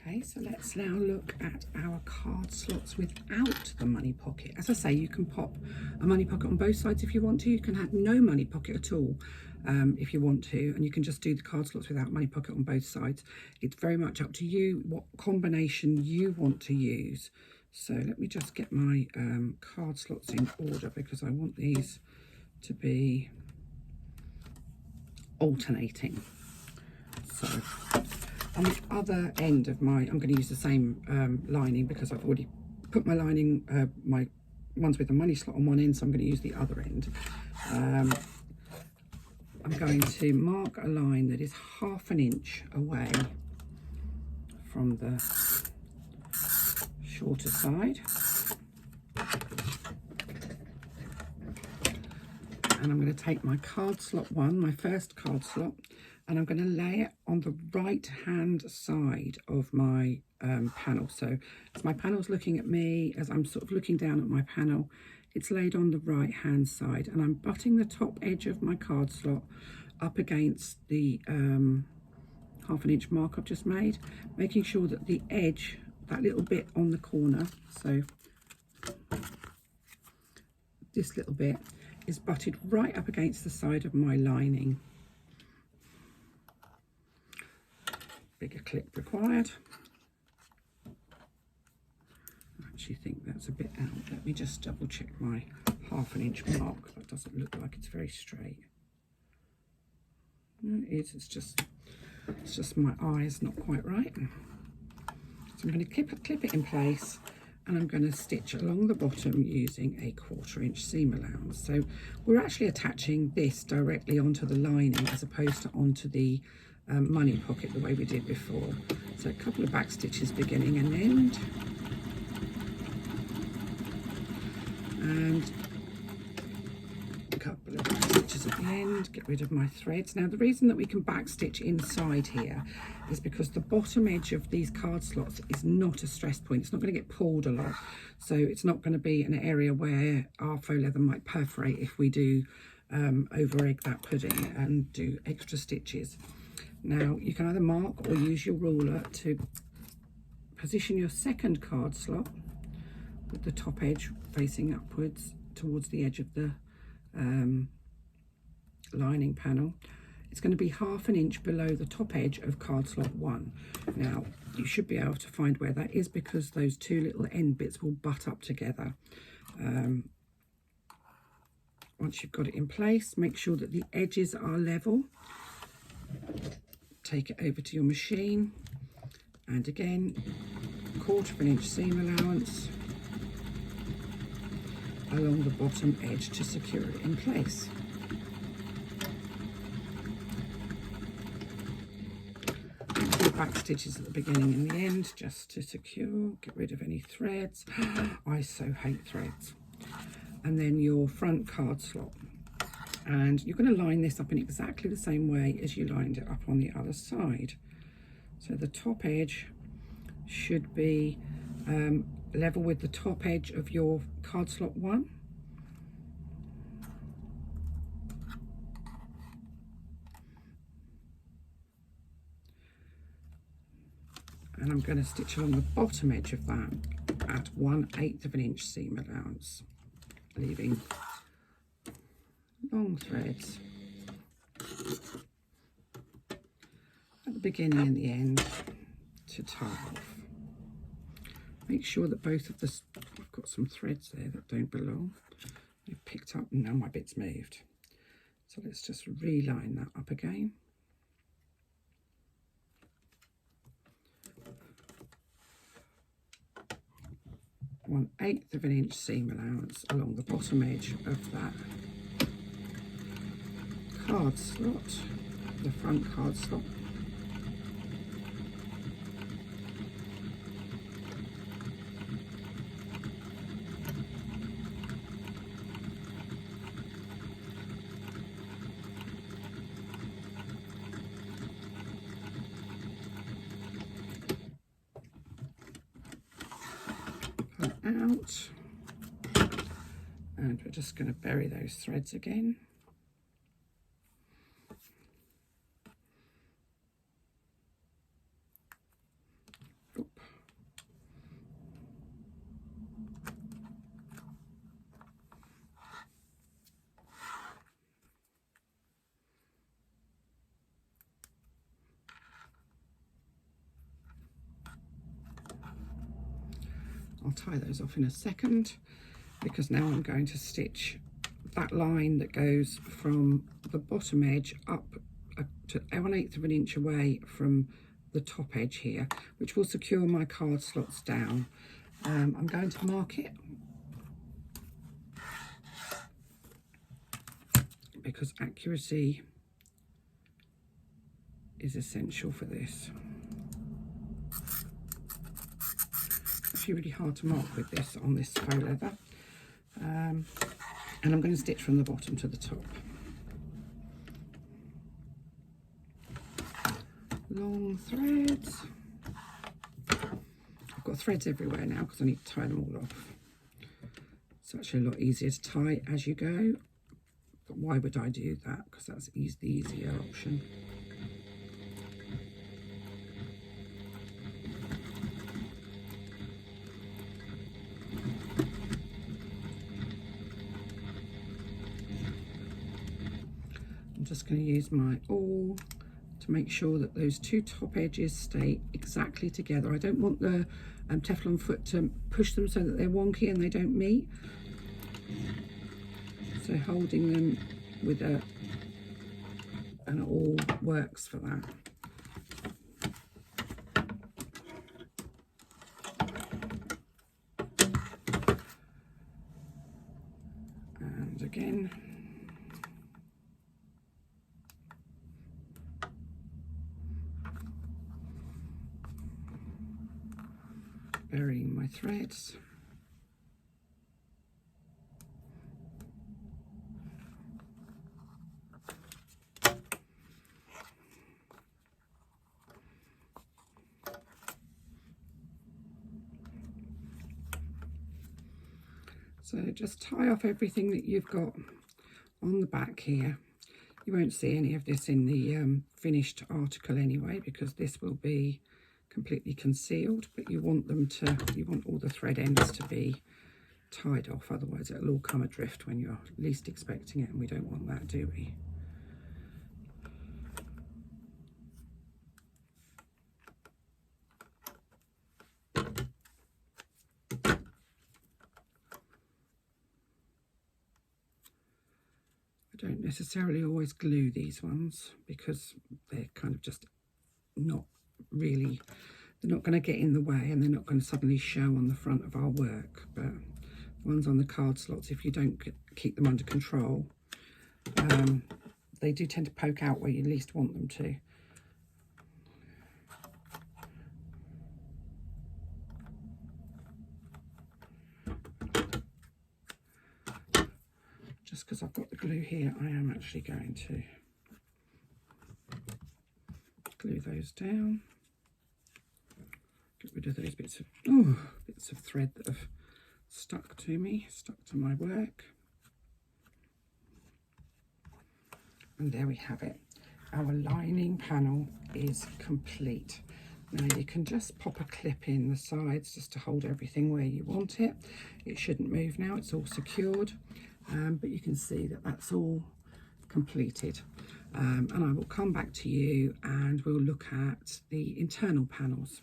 Okay, so let's now look at our card slots without the money pocket. As I say, you can pop a money pocket on both sides if you want to. You can have no money pocket at all if you want to, and you can just do the card slots without money pocket on both sides. It's very much up to you what combination you want to use. So let me just get my card slots in order, because I want these to be alternating. So on the other end of my, I'm going to use the same lining, because I've already put my lining, my ones with the money slot on one end, so I'm going to use the other end. I'm going to mark a line that is 1/2 inch away from the shorter side. And I'm going to take my card slot 1, my first card slot, and I'm going to lay it on the right hand side of my panel. So as my panel's looking at me, as I'm sort of looking down at my panel, it's laid on the right hand side, and I'm butting the top edge of my card slot up against the 1/2 inch mark I've just made, making sure that the edge, that little bit on the corner, so this little bit, is butted right up against the side of my lining. Bigger clip required. I actually think that's a bit out. Let me just double check my 1/2 inch mark. That doesn't look like it's very straight. No, it is. It's just my eye is not quite right. So I'm going to clip it in place, and I'm going to stitch along the bottom using a 1/4 inch seam allowance. So we're actually attaching this directly onto the lining as opposed to onto the money pocket the way we did before. So a couple of back stitches beginning and end, and a couple of back stitches at the end. Get rid of my threads. Now the reason that we can back stitch inside here is because the bottom edge of these card slots is not a stress point. It's not going to get pulled a lot, so it's not going to be an area where our faux leather might perforate if we do over egg that pudding and do extra stitches. Now you can either mark or use your ruler to position your second card slot with the top edge facing upwards towards the edge of the lining panel. It's going to be 1/2 inch below the top edge of card slot 1. Now you should be able to find where that is, because those two little end bits will butt up together. Once you've got it in place, make sure that the edges are level. Take it over to your machine, and again 1/4 inch seam allowance along the bottom edge to secure it in place. Back stitches at the beginning and the end just to secure, get rid of any threads. I so hate threads. And then your front card slot, and you're going to line this up in exactly the same way as you lined it up on the other side. So the top edge should be level with the top edge of your card slot 1. And I'm going to stitch along the bottom edge of that at 1/8 inch seam allowance, leaving long threads at the beginning and the end to tie off. Make sure that both of the, I've got some threads there that don't belong. They've picked up, and now my bit's moved. So let's just reline that up again. One 1/8 inch seam allowance along the bottom edge of that card slot, the front card slot. Out, and we're just going to bury those threads again. I'll tie those off in a second, because now I'm going to stitch that line that goes from the bottom edge up to 1/8 of an inch away from the top edge here, which will secure my card slots down. I'm going to mark it because accuracy is essential for this. It's actually really hard to mark with this on this faux leather. And I'm going to stitch from the bottom to the top. Long threads. I've got threads everywhere now because I need to tie them all off. It's actually a lot easier to tie as you go. But why would I do that? Because that's the easier option. I'm just going to use my awl to make sure that those two top edges stay exactly together. I don't want the Teflon foot to push them so that they're wonky and they don't meet. So holding them with an awl works for that. And again, burying my threads. So just tie off everything that you've got on the back here. You won't see any of this in the finished article anyway, because this will be completely concealed, but you want all the thread ends to be tied off, otherwise it'll all come adrift when you're least expecting it, and we don't want that, do we? I don't necessarily always glue these ones because they're kind of just not really, they're not going to get in the way and they're not going to suddenly show on the front of our work. But the ones on the card slots, if you don't keep them under control, they do tend to poke out where you least want them to. Just because I've got the glue here, I am actually going to glue those down. Get rid of those bits of thread that have stuck to my work. And there we have it. Our lining panel is complete. Now you can just pop a clip in the sides just to hold everything where you want it. It shouldn't move now, it's all secured. But you can see that that's all completed. And I will come back to you and we'll look at the internal panels.